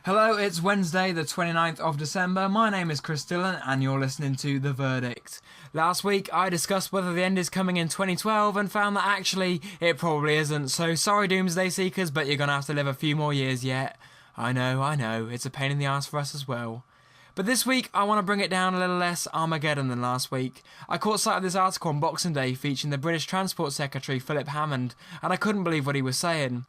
Hello, it's Wednesday the 29th of December. My name is Dillon and you're listening to The Verdict. Last week I discussed whether the end is coming in 2012 and found that actually it probably isn't. So sorry Doomsday Seekers, but you're going to have to live a few more years yet. I know, it's a pain in the ass for us as well. But this week I want to bring it down a little less Armageddon than last week. I caught sight of this article on Boxing Day featuring the British Transport Secretary Philip Hammond, and I couldn't believe what he was saying.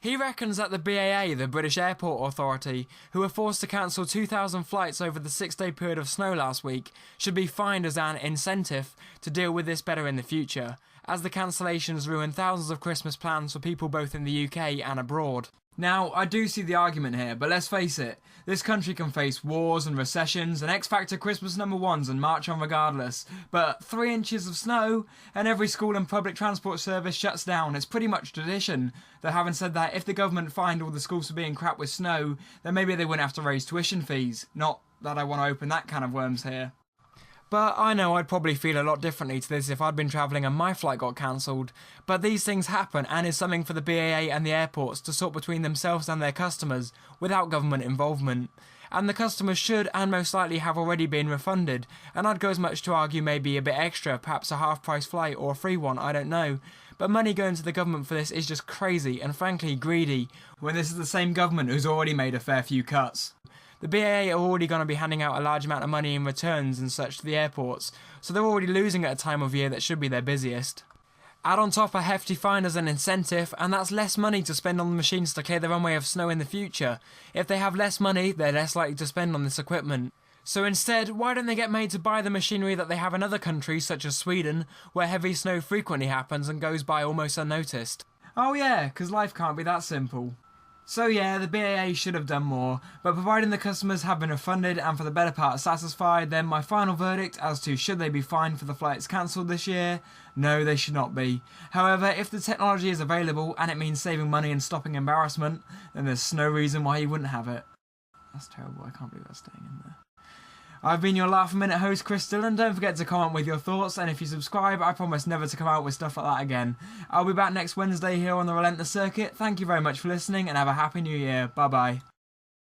He reckons that the BAA, the British Airport Authority, who were forced to cancel 2,000 flights over the 6-day period of snow last week, should be fined as an incentive to deal with this better in the future, as the cancellations ruin thousands of Christmas plans for people both in the UK and abroad. Now, I do see the argument here, but let's face it, this country can face wars and recessions and X-Factor Christmas #1s and march on regardless, but 3 inches of snow and every school and public transport service shuts down. It's pretty much tradition. Though having said that, if the government fined all the schools for being crap with snow, then maybe they wouldn't have to raise tuition fees. Not that I want to open that can of worms here. But I know I'd probably feel a lot differently to this if I'd been travelling and my flight got cancelled. But these things happen and is something for the BAA and the airports to sort between themselves and their customers without government involvement. And the customers should and most likely have already been refunded, and I'd go as much to argue maybe a bit extra, perhaps a half-price flight or a free one, I don't know. But money going to the government for this is just crazy and frankly greedy, when this is the same government who's already made a fair few cuts. The BAA are already going to be handing out a large amount of money in returns and such to the airports, so they're already losing at a time of year that should be their busiest. Add on top a hefty fine as an incentive, and that's less money to spend on the machines to clear the runway of snow in the future. If they have less money, they're less likely to spend on this equipment. So instead, why don't they get made to buy the machinery that they have in other countries such as Sweden, where heavy snow frequently happens and goes by almost unnoticed? Oh yeah, because life can't be that simple. So yeah, the BAA should have done more, but providing the customers have been refunded and for the better part satisfied, then my final verdict as to should they be fined for the flights cancelled this year? No, they should not be. However, if the technology is available and it means saving money and stopping embarrassment, then there's no reason why you wouldn't have it. That's terrible, I can't believe that's staying in there. I've been your Laugh a Minute host, Dillon. Don't forget to comment with your thoughts, and if you subscribe, I promise never to come out with stuff like that again. I'll be back next Wednesday here on the Relentless Circuit. Thank you very much for listening, and have a happy new year. Bye bye.